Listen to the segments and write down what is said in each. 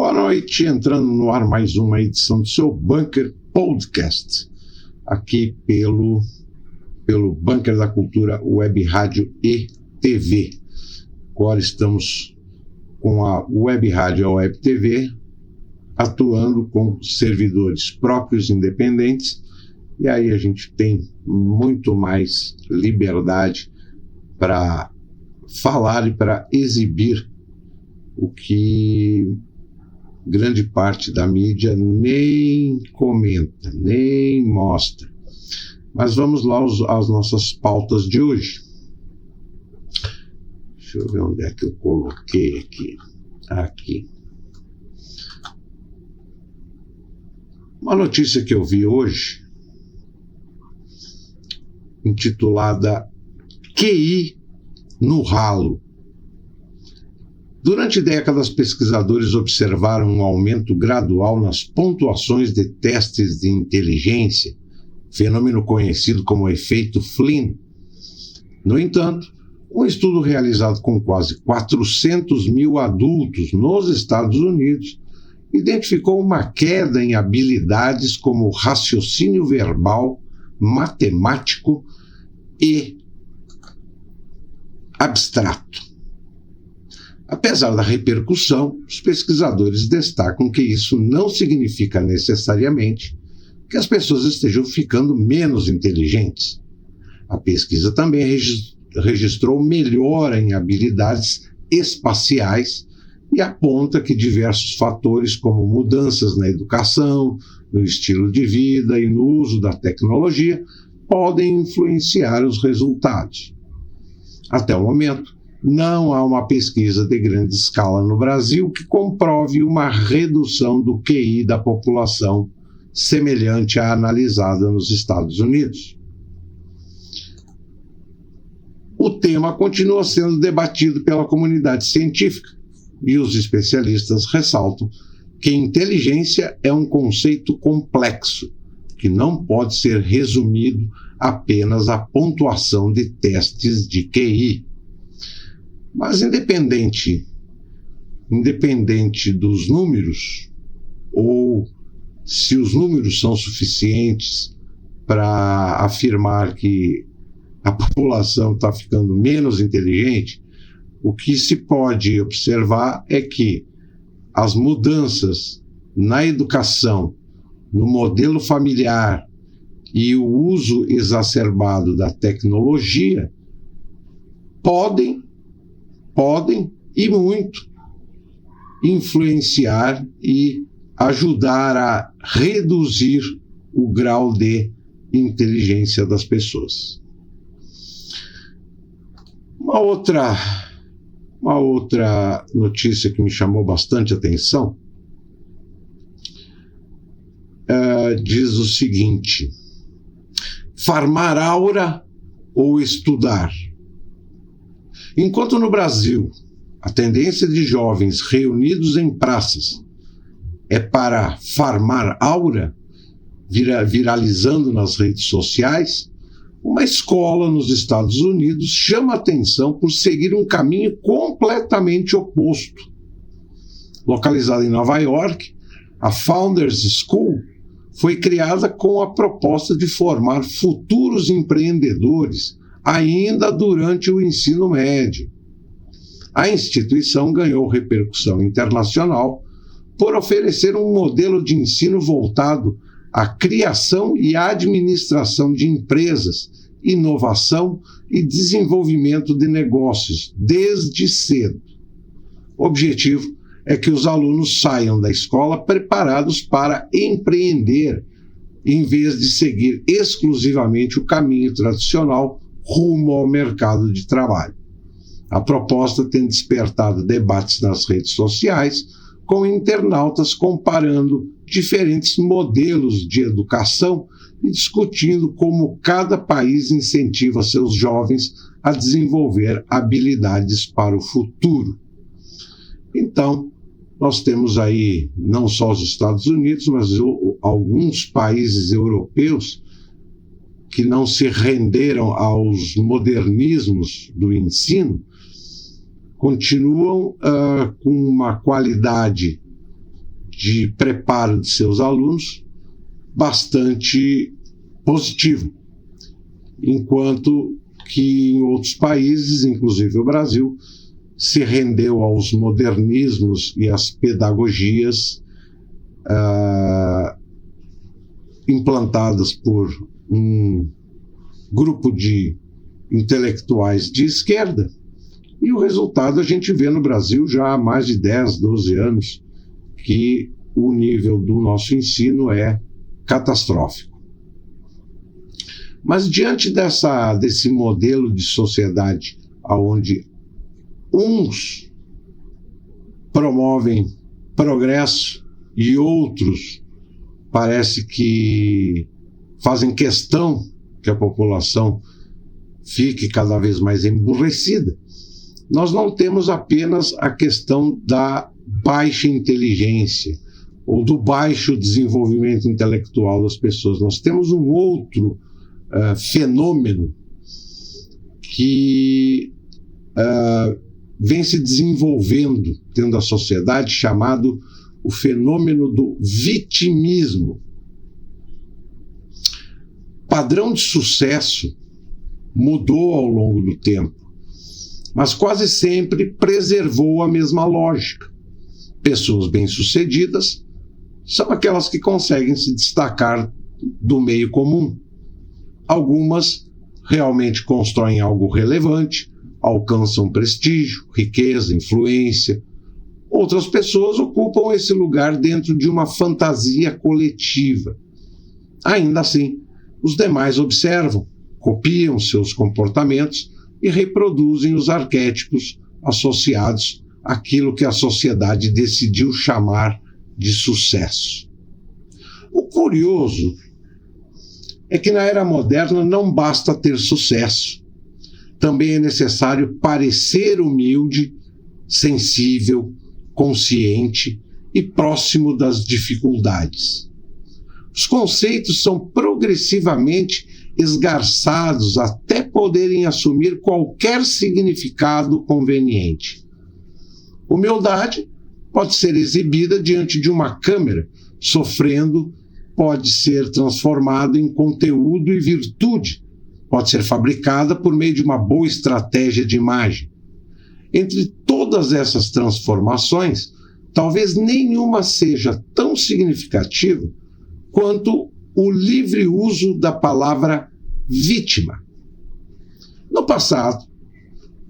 Boa noite, entrando no ar mais uma edição do seu Bunker Podcast, aqui pelo Bunker da Cultura Web Rádio e TV. Agora estamos com a Web Rádio e a Web TV atuando com servidores próprios independentes, e aí a gente tem muito mais liberdade para falar e para exibir o que grande parte da mídia nem comenta, nem mostra. Mas vamos lá às nossas pautas de hoje. Deixa eu ver onde é que eu coloquei aqui. Aqui. Uma notícia que eu vi hoje, intitulada QI no ralo. Durante décadas, pesquisadores observaram um aumento gradual nas pontuações de testes de inteligência, fenômeno conhecido como efeito Flynn. No entanto, um estudo realizado com quase 400 mil adultos nos Estados Unidos identificou uma queda em habilidades como raciocínio verbal, matemático e abstrato. Apesar da repercussão, os pesquisadores destacam que isso não significa necessariamente que as pessoas estejam ficando menos inteligentes. A pesquisa também registrou melhora em habilidades espaciais e aponta que diversos fatores, como mudanças na educação, no estilo de vida e no uso da tecnologia, podem influenciar os resultados. Até o momento, não há uma pesquisa de grande escala no Brasil que comprove uma redução do QI da população semelhante à analisada nos Estados Unidos. O tema continua sendo debatido pela comunidade científica e os especialistas ressaltam que inteligência é um conceito complexo que não pode ser resumido apenas à pontuação de testes de QI. Mas independente dos números, ou se os números são suficientes para afirmar que a população está ficando menos inteligente, o que se pode observar é que as mudanças na educação, no modelo familiar e o uso exacerbado da tecnologia podem e muito influenciar e ajudar a reduzir o grau de inteligência das pessoas. Uma outra notícia que me chamou bastante atenção diz o seguinte: farmar aura ou estudar? Enquanto no Brasil a tendência de jovens reunidos em praças é para farmar aura, viralizando nas redes sociais, uma escola nos Estados Unidos chama atenção por seguir um caminho completamente oposto. Localizada em Nova York, a Founders School foi criada com a proposta de formar futuros empreendedores ainda durante o ensino médio. A instituição ganhou repercussão internacional por oferecer um modelo de ensino voltado à criação e administração de empresas, inovação e desenvolvimento de negócios desde cedo. O objetivo é que os alunos saiam da escola preparados para empreender, em vez de seguir exclusivamente o caminho tradicional rumo ao mercado de trabalho. A proposta tem despertado debates nas redes sociais, com internautas comparando diferentes modelos de educação e discutindo como cada país incentiva seus jovens a desenvolver habilidades para o futuro. Então, nós temos aí não só os Estados Unidos, mas alguns países europeus que não se renderam aos modernismos do ensino, continuam com uma qualidade de preparo de seus alunos bastante positivo, enquanto que em outros países, inclusive o Brasil, se rendeu aos modernismos e às pedagogias implantadas por um grupo de intelectuais de esquerda, e o resultado a gente vê no Brasil já há mais de 10, 12 anos, que o nível do nosso ensino é catastrófico. Mas diante desse modelo de sociedade onde uns promovem progresso e outros parece que fazem questão que a população fique cada vez mais emburrecida, nós não temos apenas a questão da baixa inteligência ou do baixo desenvolvimento intelectual das pessoas. Nós temos um outro fenômeno que vem se desenvolvendo dentro da sociedade, chamado o fenômeno do vitimismo. O padrão de sucesso mudou ao longo do tempo, mas quase sempre preservou a mesma lógica. Pessoas bem-sucedidas são aquelas que conseguem se destacar do meio comum. Algumas realmente constroem algo relevante, alcançam prestígio, riqueza, influência. Outras pessoas ocupam esse lugar dentro de uma fantasia coletiva. Ainda assim, os demais observam, copiam seus comportamentos e reproduzem os arquétipos associados àquilo que a sociedade decidiu chamar de sucesso. O curioso é que na era moderna não basta ter sucesso. Também é necessário parecer humilde, sensível, consciente e próximo das dificuldades. Os conceitos são progressivamente esgarçados até poderem assumir qualquer significado conveniente. Humildade pode ser exibida diante de uma câmera, sofrendo pode ser transformado em conteúdo e virtude, pode ser fabricada por meio de uma boa estratégia de imagem. Entre todas essas transformações, talvez nenhuma seja tão significativa quanto o livre uso da palavra vítima. No passado,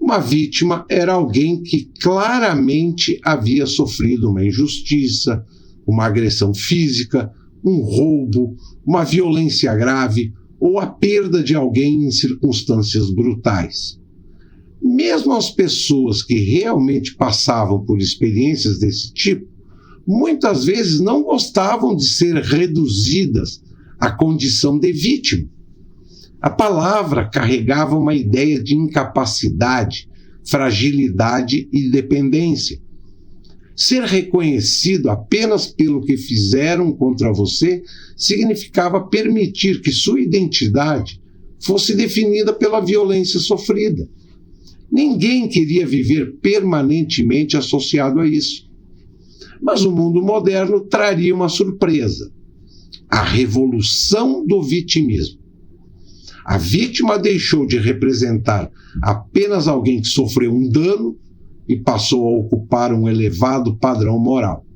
uma vítima era alguém que claramente havia sofrido uma injustiça, uma agressão física, um roubo, uma violência grave ou a perda de alguém em circunstâncias brutais. Mesmo as pessoas que realmente passavam por experiências desse tipo, muitas vezes não gostavam de ser reduzidas à condição de vítima. A palavra carregava uma ideia de incapacidade, fragilidade e dependência. Ser reconhecido apenas pelo que fizeram contra você significava permitir que sua identidade fosse definida pela violência sofrida. Ninguém queria viver permanentemente associado a isso. Mas o mundo moderno traria uma surpresa: a revolução do vitimismo. A vítima deixou de representar apenas alguém que sofreu um dano e passou a ocupar um elevado padrão moral.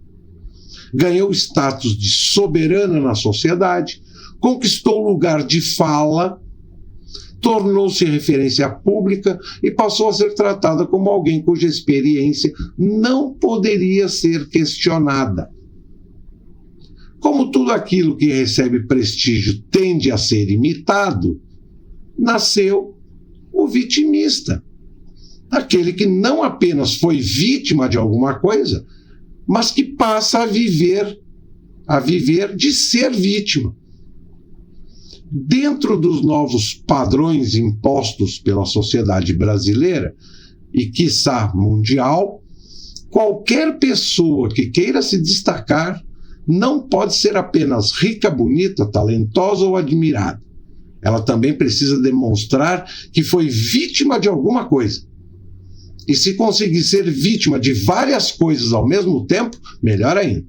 Ganhou status de soberana na sociedade, conquistou lugar de fala, tornou-se referência pública e passou a ser tratada como alguém cuja experiência não poderia ser questionada. Como tudo aquilo que recebe prestígio tende a ser imitado, nasceu o vitimista, aquele que não apenas foi vítima de alguma coisa, mas que passa a viver de ser vítima. Dentro dos novos padrões impostos pela sociedade brasileira e, quiçá, mundial, qualquer pessoa que queira se destacar não pode ser apenas rica, bonita, talentosa ou admirada. Ela também precisa demonstrar que foi vítima de alguma coisa. E se conseguir ser vítima de várias coisas ao mesmo tempo, melhor ainda.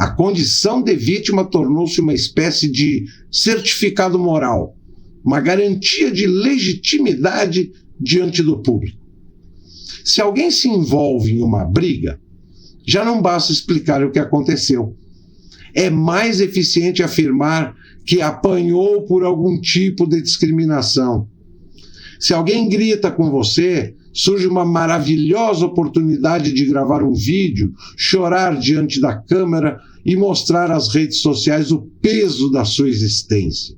A condição de vítima tornou-se uma espécie de certificado moral, uma garantia de legitimidade diante do público. Se alguém se envolve em uma briga, já não basta explicar o que aconteceu. É mais eficiente afirmar que apanhou por algum tipo de discriminação. Se alguém grita com você, surge uma maravilhosa oportunidade de gravar um vídeo, chorar diante da câmera e mostrar às redes sociais o peso da sua existência.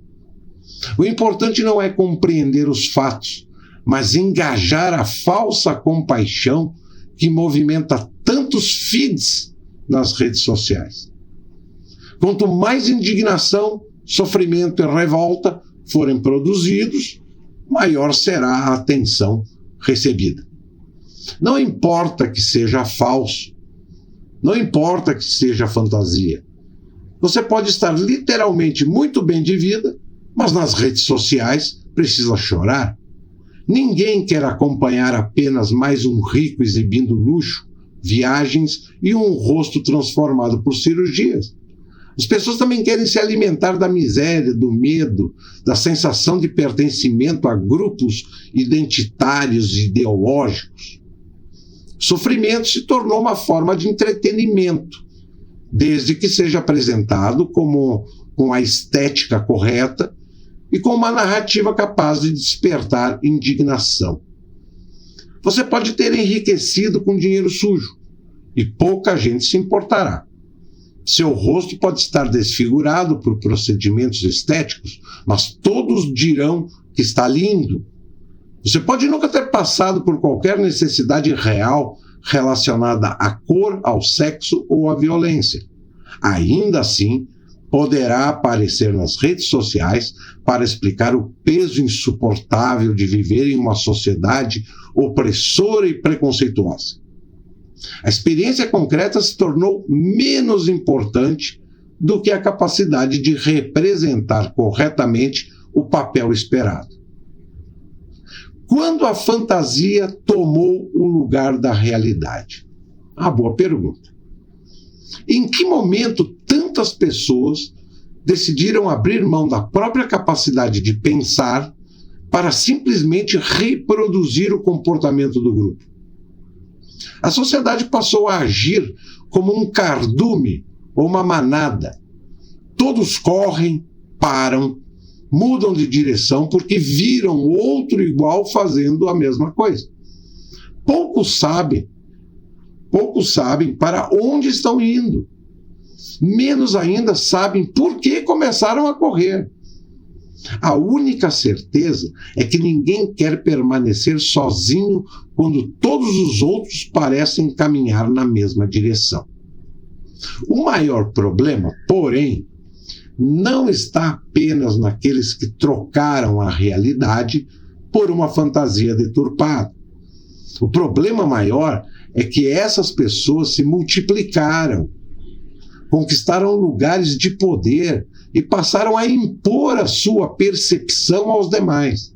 O importante não é compreender os fatos, mas engajar a falsa compaixão que movimenta tantos feeds nas redes sociais. Quanto mais indignação, sofrimento e revolta forem produzidos, maior será a atenção recebida. Não importa que seja falso, não importa que seja fantasia. Você pode estar literalmente muito bem de vida, mas nas redes sociais precisa chorar. Ninguém quer acompanhar apenas mais um rico exibindo luxo, viagens e um rosto transformado por cirurgias. As pessoas também querem se alimentar da miséria, do medo, da sensação de pertencimento a grupos identitários e ideológicos. O sofrimento se tornou uma forma de entretenimento, desde que seja apresentado com a estética correta e com uma narrativa capaz de despertar indignação. Você pode ter enriquecido com dinheiro sujo, e pouca gente se importará. Seu rosto pode estar desfigurado por procedimentos estéticos, mas todos dirão que está lindo. Você pode nunca ter passado por qualquer necessidade real relacionada à cor, ao sexo ou à violência. Ainda assim, poderá aparecer nas redes sociais para explicar o peso insuportável de viver em uma sociedade opressora e preconceituosa. A experiência concreta se tornou menos importante do que a capacidade de representar corretamente o papel esperado. Quando a fantasia tomou o lugar da realidade? Boa pergunta. Em que momento tantas pessoas decidiram abrir mão da própria capacidade de pensar para simplesmente reproduzir o comportamento do grupo? A sociedade passou a agir como um cardume ou uma manada. Todos correm, param, mudam de direção porque viram outro igual fazendo a mesma coisa. Poucos sabem para onde estão indo. Menos ainda sabem por que começaram a correr. A única certeza é que ninguém quer permanecer sozinho quando todos os outros parecem caminhar na mesma direção. O maior problema, porém, não está apenas naqueles que trocaram a realidade por uma fantasia deturpada. O problema maior é que essas pessoas se multiplicaram, conquistaram lugares de poder e passaram a impor a sua percepção aos demais.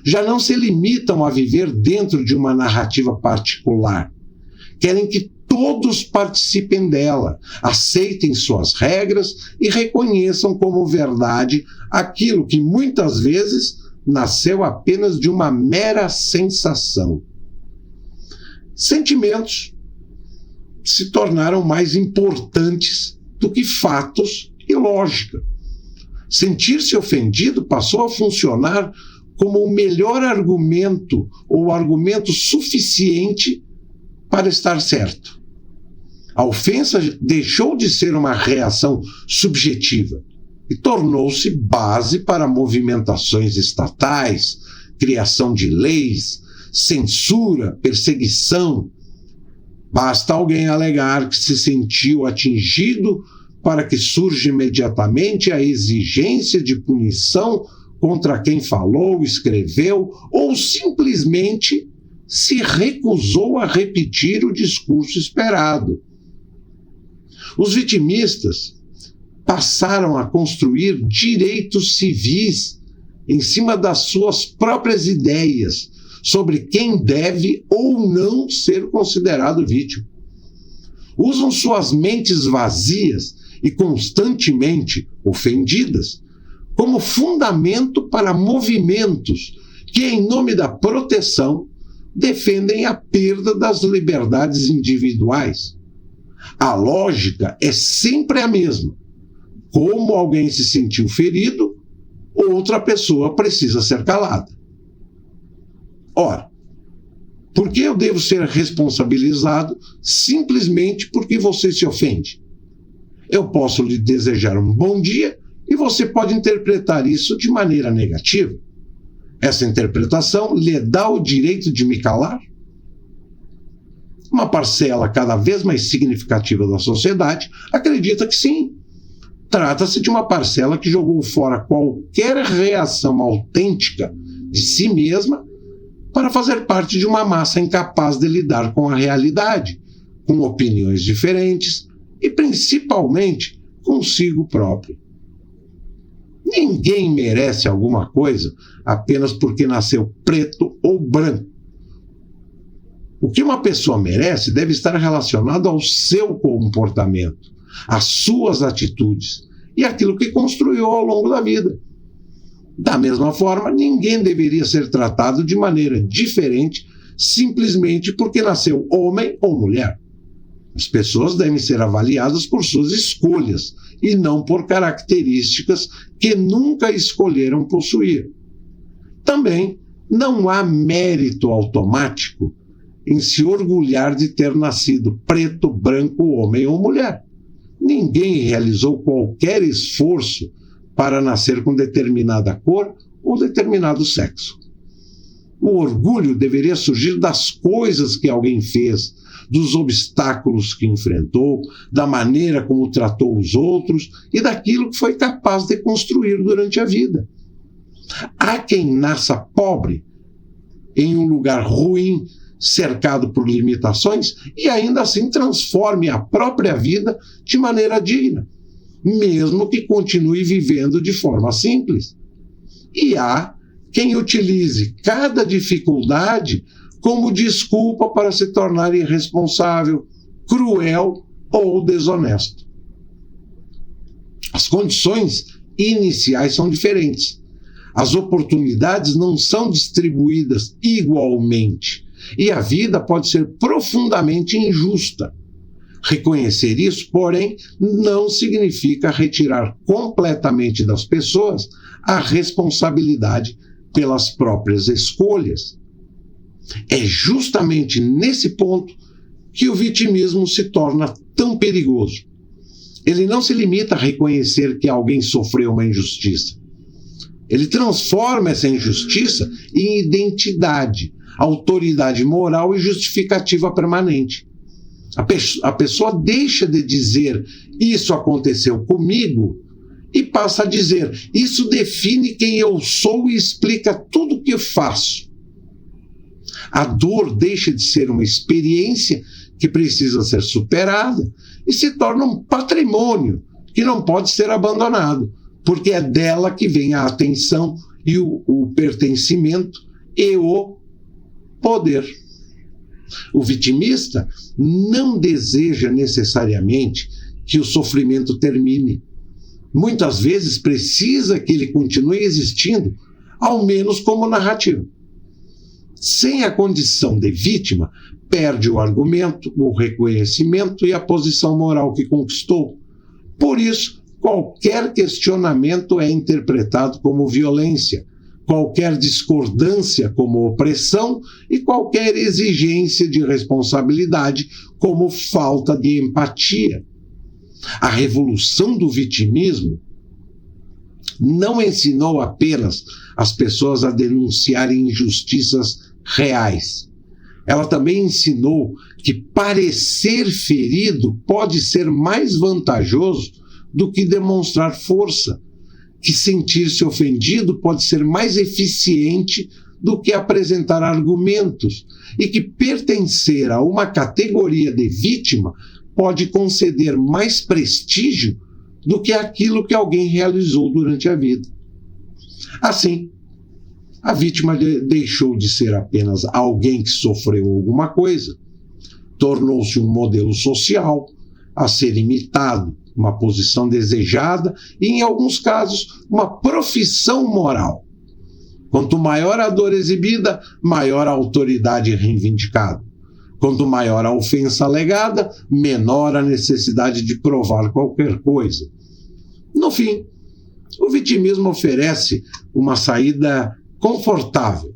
Já não se limitam a viver dentro de uma narrativa particular. Querem que todos participem dela, aceitem suas regras e reconheçam como verdade aquilo que muitas vezes nasceu apenas de uma mera sensação. Sentimentos se tornaram mais importantes do que fatos e lógica. Sentir-se ofendido passou a funcionar como o melhor argumento ou argumento suficiente para estar certo. A ofensa deixou de ser uma reação subjetiva e tornou-se base para movimentações estatais, criação de leis, censura, perseguição. Basta alguém alegar que se sentiu atingido para que surja imediatamente a exigência de punição contra quem falou, escreveu ou simplesmente se recusou a repetir o discurso esperado. Os vitimistas passaram a construir direitos civis em cima das suas próprias ideias sobre quem deve ou não ser considerado vítima. usam suas mentes vazias e constantemente ofendidas como fundamento para movimentos que, em nome da proteção, defendem a perda das liberdades individuais. A lógica é sempre a mesma. Como alguém se sentiu ferido, outra pessoa precisa ser calada. Ora, por que eu devo ser responsabilizado simplesmente porque você se ofende? Eu posso lhe desejar um bom dia e você pode interpretar isso de maneira negativa. Essa interpretação lhe dá o direito de me calar? Uma parcela cada vez mais significativa da sociedade acredita que sim. Trata-se de uma parcela que jogou fora qualquer reação autêntica de si mesma para fazer parte de uma massa incapaz de lidar com a realidade, com opiniões diferentes e, principalmente, consigo próprio. Ninguém merece alguma coisa apenas porque nasceu preto ou branco. O que uma pessoa merece deve estar relacionado ao seu comportamento, às suas atitudes e àquilo que construiu ao longo da vida. Da mesma forma, ninguém deveria ser tratado de maneira diferente simplesmente porque nasceu homem ou mulher. As pessoas devem ser avaliadas por suas escolhas e não por características que nunca escolheram possuir. Também não há mérito automático em se orgulhar de ter nascido preto, branco, homem ou mulher. Ninguém realizou qualquer esforço para nascer com determinada cor ou determinado sexo. O orgulho deveria surgir das coisas que alguém fez, dos obstáculos que enfrentou, da maneira como tratou os outros e daquilo que foi capaz de construir durante a vida. Há quem nasça pobre, em um lugar ruim, cercado por limitações, e ainda assim transforme a própria vida de maneira digna, mesmo que continue vivendo de forma simples. E há quem utilize cada dificuldade como desculpa para se tornar irresponsável, cruel ou desonesto. As condições iniciais são diferentes. As oportunidades não são distribuídas igualmente e a vida pode ser profundamente injusta. Reconhecer isso, porém, não significa retirar completamente das pessoas a responsabilidade pelas próprias escolhas. É justamente nesse ponto que o vitimismo se torna tão perigoso. Ele não se limita a reconhecer que alguém sofreu uma injustiça. Ele transforma essa injustiça em identidade, autoridade moral e justificativa permanente. A pessoa deixa de dizer isso aconteceu comigo e passa a dizer isso define quem eu sou e explica tudo o que faço. A dor deixa de ser uma experiência que precisa ser superada e se torna um patrimônio que não pode ser abandonado, porque é dela que vem a atenção e o pertencimento e o poder. O vitimista não deseja necessariamente que o sofrimento termine. Muitas vezes precisa que ele continue existindo, ao menos como narrativa. Sem a condição de vítima, perde o argumento, o reconhecimento e a posição moral que conquistou. Por isso, qualquer questionamento é interpretado como violência, qualquer discordância como opressão e qualquer exigência de responsabilidade como falta de empatia. A revolução do vitimismo não ensinou apenas as pessoas a denunciarem injustiças reais. Ela também ensinou que parecer ferido pode ser mais vantajoso do que demonstrar força, que sentir-se ofendido pode ser mais eficiente do que apresentar argumentos e que pertencer a uma categoria de vítima pode conceder mais prestígio do que aquilo que alguém realizou durante a vida. Assim, a vítima deixou de ser apenas alguém que sofreu alguma coisa, tornou-se um modelo social, a ser imitado, uma posição desejada e, em alguns casos, uma profissão moral. Quanto maior a dor exibida, maior a autoridade reivindicada. Quanto maior a ofensa alegada, menor a necessidade de provar qualquer coisa. No fim, o vitimismo oferece uma saída confortável.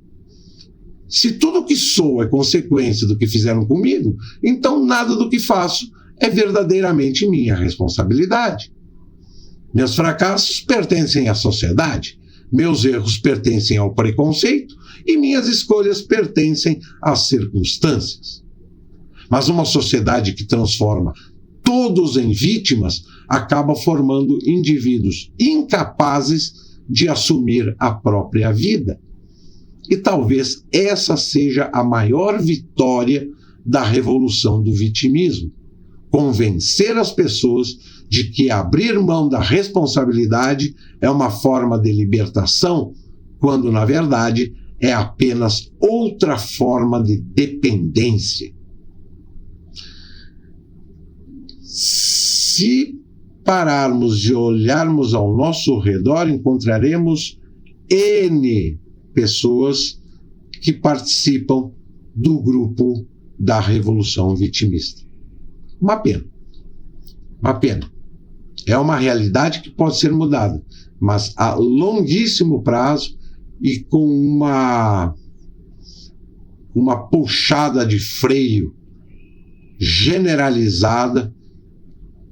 Se tudo que sou é consequência do que fizeram comigo, então nada do que faço é verdadeiramente minha responsabilidade. Meus fracassos pertencem à sociedade, meus erros pertencem ao preconceito e minhas escolhas pertencem às circunstâncias. Mas uma sociedade que transforma todos em vítimas acaba formando indivíduos incapazes de assumir a própria vida. E talvez essa seja a maior vitória da revolução do vitimismo: convencer as pessoas de que abrir mão da responsabilidade é uma forma de libertação, quando, na verdade, é apenas outra forma de dependência. Se pararmos de olharmos ao nosso redor, encontraremos N pessoas que participam do grupo da revolução vitimista. Uma pena. Uma pena. É uma realidade que pode ser mudada, mas a longuíssimo prazo e com uma puxada de freio generalizada,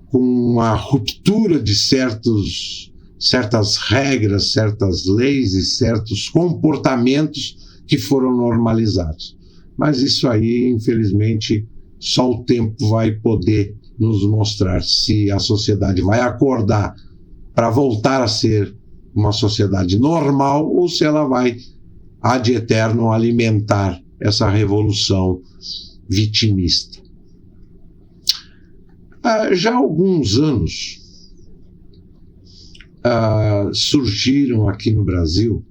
com uma ruptura de certas regras, certas leis e certos comportamentos que foram normalizados. Mas isso aí, infelizmente, só o tempo vai poder nos mostrar se a sociedade vai acordar para voltar a ser uma sociedade normal ou se ela vai, ad eterno, alimentar essa revolução vitimista. Já há alguns anos surgiram aqui no Brasil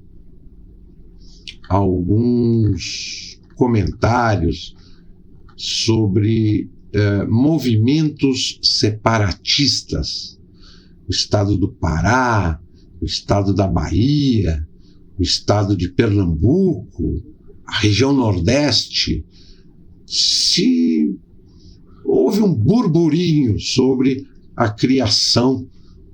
alguns comentários sobre movimentos separatistas. O estado do Pará, o estado da Bahia, o estado de Pernambuco, a região Nordeste. Houve um burburinho sobre a criação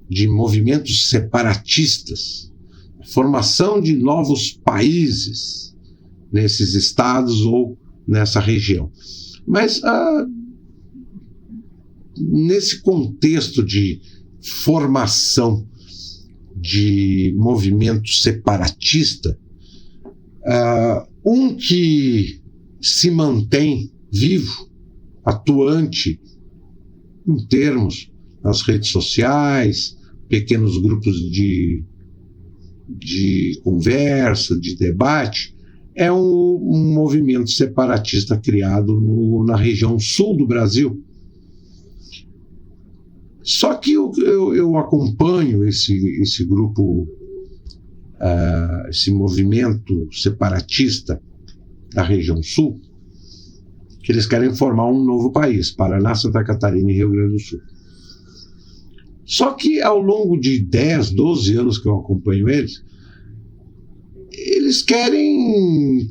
de movimentos separatistas, a formação de novos países nesses estados ou nessa região. Mas nesse contexto de formação de movimento separatista, um que se mantém vivo, atuante em termos nas redes sociais, pequenos grupos de conversa, de debate, é um movimento separatista criado na região sul do Brasil. Só que eu acompanho esse grupo, esse movimento separatista da região sul, que eles querem formar um novo país, Paraná, Santa Catarina e Rio Grande do Sul. Só que ao longo de 10, 12 anos que eu acompanho eles querem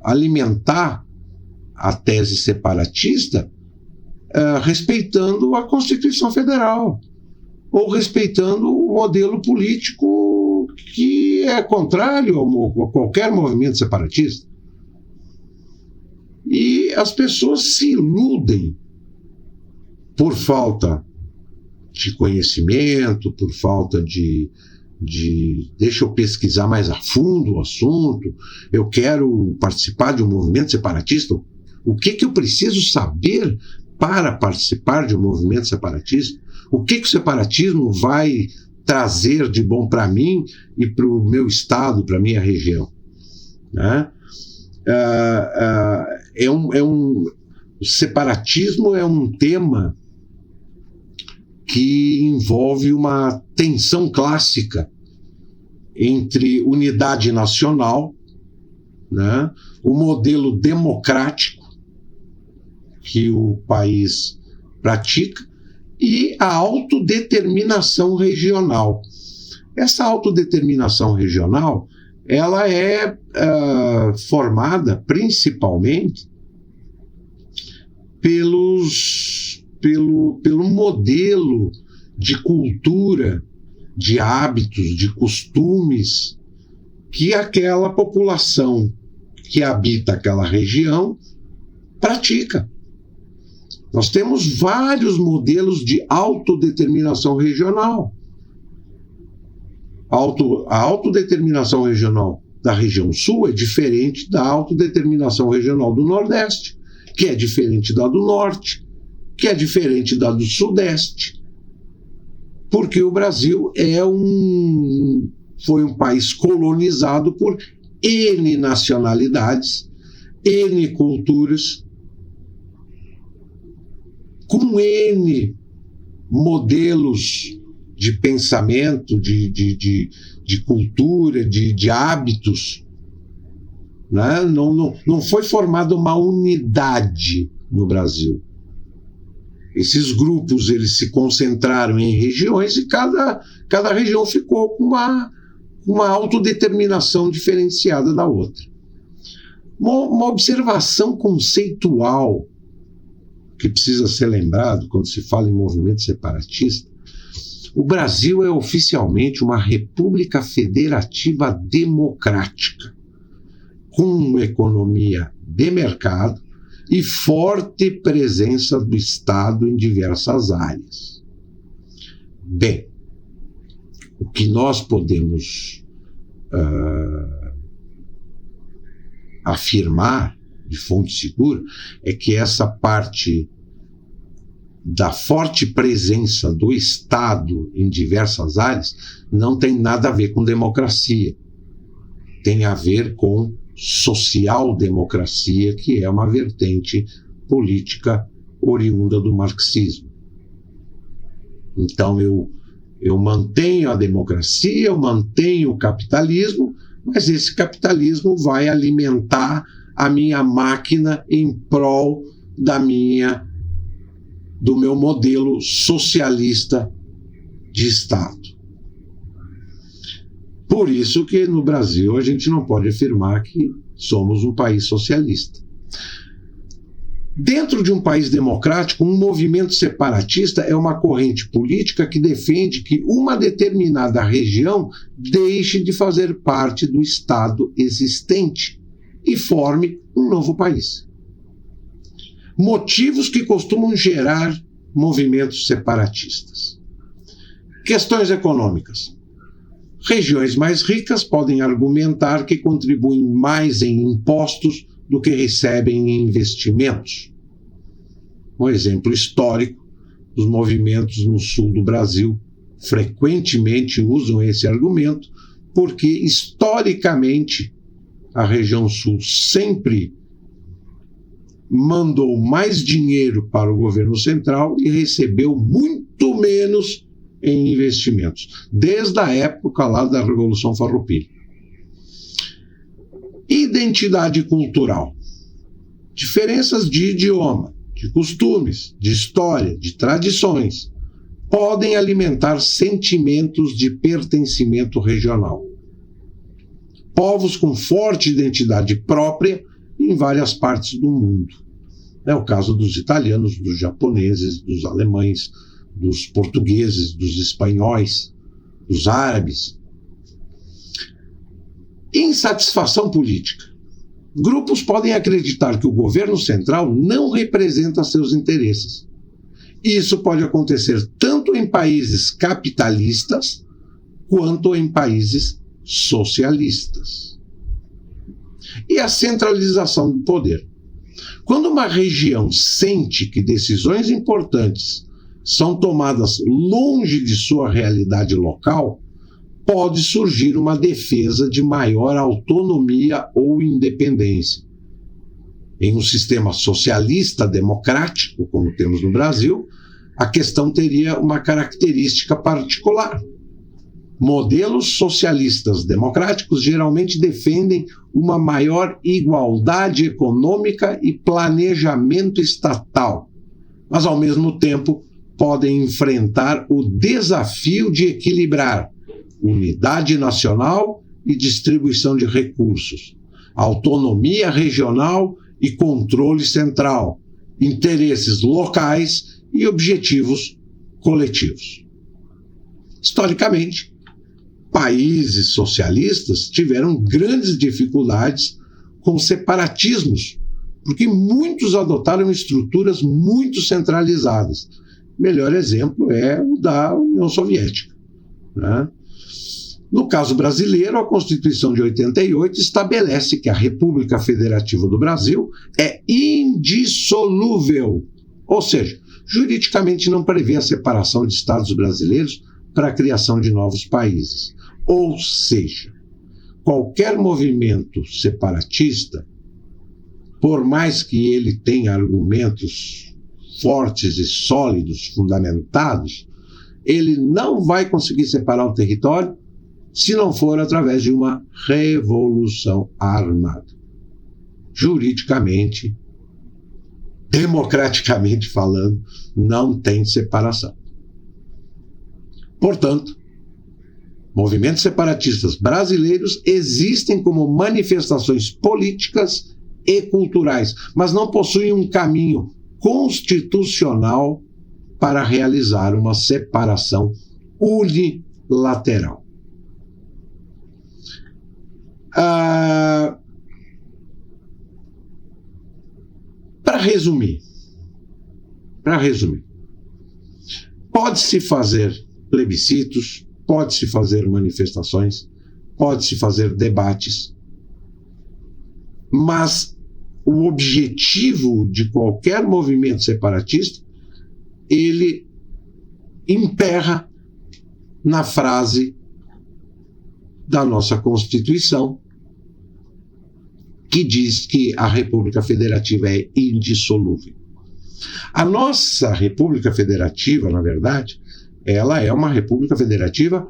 alimentar a tese separatista respeitando a Constituição Federal ou respeitando o modelo político que é contrário a qualquer movimento separatista. E as pessoas se iludem por falta de conhecimento, por falta de deixa eu pesquisar mais a fundo o assunto, eu quero participar de um movimento separatista. O que eu preciso saber para participar de um movimento separatista? O que o separatismo vai trazer de bom para mim e para o meu estado, para a minha região? Né? O separatismo é um tema que envolve uma tensão clássica entre unidade nacional, né, o modelo democrático, que o país pratica, e a autodeterminação regional. Essa autodeterminação regional, ela é formada principalmente pelo modelo de cultura, de hábitos, de costumes que aquela população que habita aquela região pratica. Nós temos vários modelos de autodeterminação regional. A autodeterminação regional da região sul é diferente da autodeterminação regional do Nordeste, que é diferente da do Norte, que é diferente da do Sudeste. Porque o Brasil foi um país colonizado por N nacionalidades, N culturas, com N modelos de pensamento, de cultura, de hábitos. Né? Não foi formada uma unidade no Brasil. Esses grupos eles se concentraram em regiões e cada região ficou com uma autodeterminação diferenciada da outra. Uma observação conceitual que precisa ser lembrado quando se fala em movimento separatista: o Brasil é oficialmente uma república federativa democrática, com uma economia de mercado e forte presença do Estado em diversas áreas. Bem, o que nós podemos afirmar de fonte segura é que essa parte da forte presença do Estado em diversas áreas não tem nada a ver com democracia. Tem a ver com social-democracia, que é uma vertente política oriunda do marxismo. Então eu mantenho a democracia, eu mantenho o capitalismo, mas esse capitalismo vai alimentar a minha máquina em prol do meu modelo socialista de Estado. Por isso que no Brasil a gente não pode afirmar que somos um país socialista. Dentro de um país democrático, um movimento separatista é uma corrente política que defende que uma determinada região deixe de fazer parte do Estado existente e forme um novo país. Motivos que costumam gerar movimentos separatistas. Questões econômicas. Regiões mais ricas podem argumentar que contribuem mais em impostos do que recebem em investimentos. Um exemplo histórico: os movimentos no sul do Brasil frequentemente usam esse argumento porque, historicamente, a região sul sempre mandou mais dinheiro para o governo central e recebeu muito menos em investimentos, desde a época lá da Revolução Farroupilha. Identidade cultural. Diferenças de idioma, de costumes, de história, de tradições, podem alimentar sentimentos de pertencimento regional. Povos com forte identidade própria em várias partes do mundo. É o caso dos italianos, dos japoneses, dos alemães, dos portugueses, dos espanhóis, dos árabes. Insatisfação política. Grupos podem acreditar que o governo central não representa seus interesses. Isso pode acontecer tanto em países capitalistas quanto em países socialistas. E a centralização do poder. Quando uma região sente que decisões importantes são tomadas longe de sua realidade local, pode surgir uma defesa de maior autonomia ou independência. Em um sistema socialista democrático, como temos no Brasil, a questão teria uma característica particular. Modelos socialistas democráticos geralmente defendem uma maior igualdade econômica e planejamento estatal, mas, ao mesmo tempo, podem enfrentar o desafio de equilibrar unidade nacional e distribuição de recursos, autonomia regional e controle central, interesses locais e objetivos coletivos. Historicamente, países socialistas tiveram grandes dificuldades com separatismos, porque muitos adotaram estruturas muito centralizadas. O melhor exemplo é o da União Soviética, né? No caso brasileiro, a Constituição de 88 estabelece que a República Federativa do Brasil é indissolúvel, ou seja, juridicamente não prevê a separação de estados brasileiros para a criação de novos países. Ou seja, qualquer movimento separatista, por mais que ele tenha argumentos fortes e sólidos, fundamentados, ele não vai conseguir separar o território se não for através de uma revolução armada. Juridicamente, democraticamente falando, não tem separação. Portanto, movimentos separatistas brasileiros existem como manifestações políticas e culturais, mas não possuem um caminho constitucional para realizar uma separação unilateral. Para resumir, pode-se fazer plebiscitos, pode-se fazer manifestações, pode-se fazer debates, mas o objetivo de qualquer movimento separatista, ele emperra na frase da nossa Constituição, que diz que a República Federativa é indissolúvel. A nossa República Federativa, na verdade, ela é uma República Federativa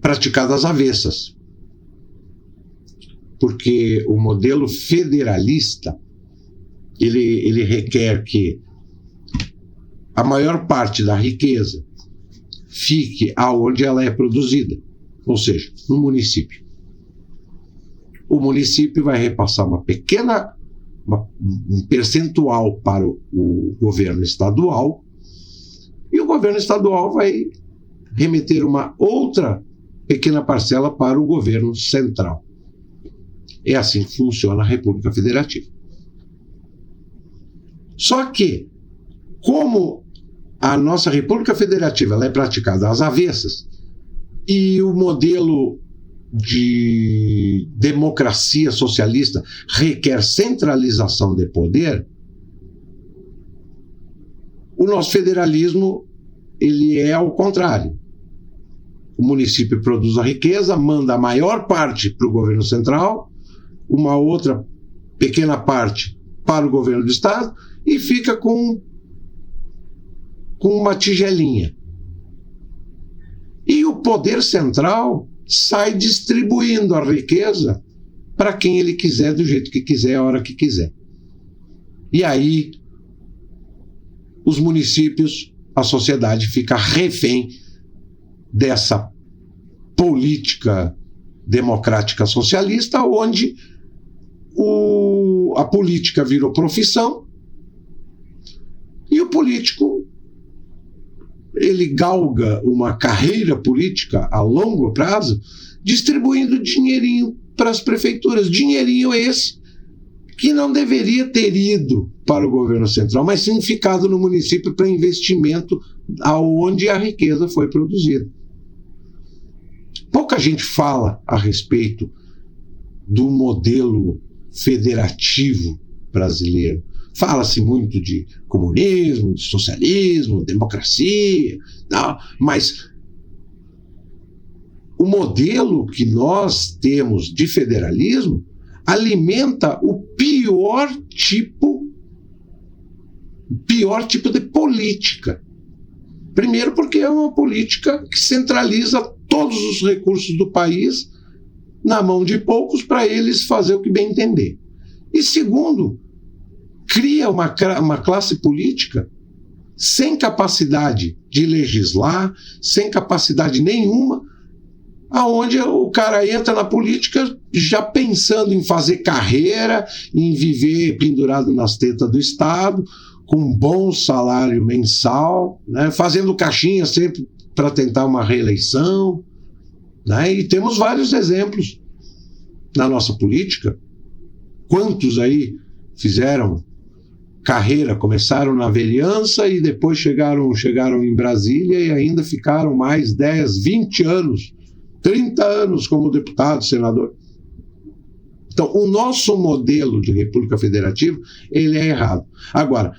praticada às avessas, porque o modelo federalista, ele requer que a maior parte da riqueza fique aonde ela é produzida, ou seja, no município. O município vai repassar um percentual para o governo estadual, e o governo estadual vai remeter uma outra pequena parcela para o governo central. É assim que funciona a República Federativa. Só que, como a nossa República Federativa ela é praticada às avessas, e o modelo de democracia socialista requer centralização de poder, o nosso federalismo ele é ao contrário. O município produz a riqueza, manda a maior parte para o governo central, uma outra pequena parte para o governo do estado e fica com uma tigelinha. E o poder central sai distribuindo a riqueza para quem ele quiser, do jeito que quiser, a hora que quiser. E aí, os municípios, a sociedade fica refém dessa política democrática socialista, onde a política virou profissão e o político ele galga uma carreira política a longo prazo distribuindo dinheirinho para as prefeituras. Dinheirinho esse que não deveria ter ido para o governo central, mas sim ficado no município para investimento aonde a riqueza foi produzida. Pouca gente fala a respeito do modelo federativo brasileiro. Fala-se muito de comunismo, de socialismo, democracia, não, mas o modelo que nós temos de federalismo alimenta o pior tipo de política. Primeiro, porque é uma política que centraliza todos os recursos do país na mão de poucos para eles fazer o que bem entender. E segundo, cria uma classe política sem capacidade de legislar, sem capacidade nenhuma, aonde o cara entra na política já pensando em fazer carreira, em viver pendurado nas tetas do Estado, com um bom salário mensal, né, fazendo caixinha sempre para tentar uma reeleição, né, e temos vários exemplos na nossa política. Quantos aí fizeram carreira, começaram na vereança e depois chegaram em Brasília e ainda ficaram mais 10, 20 anos, 30 anos como deputado, senador. Então, o nosso modelo de República Federativa, ele é errado. Agora,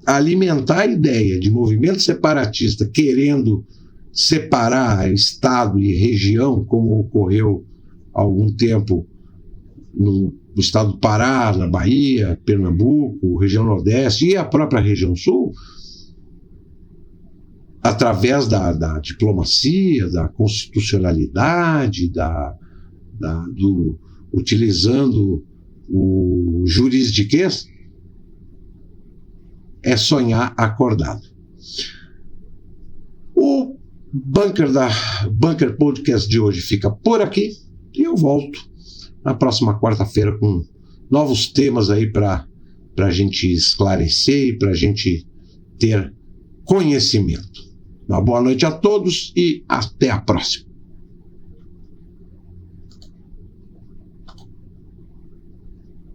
alimentar a ideia de movimento separatista querendo separar Estado e região, como ocorreu há algum tempo no estado do Pará, na Bahia, Pernambuco, região Nordeste e a própria região Sul, através da diplomacia, da constitucionalidade, utilizando o juridiquês, é sonhar acordado. O Bunker Podcast de hoje fica por aqui e eu volto na próxima quarta-feira com novos temas aí para a gente esclarecer e para a gente ter conhecimento. Uma boa noite a todos e até a próxima.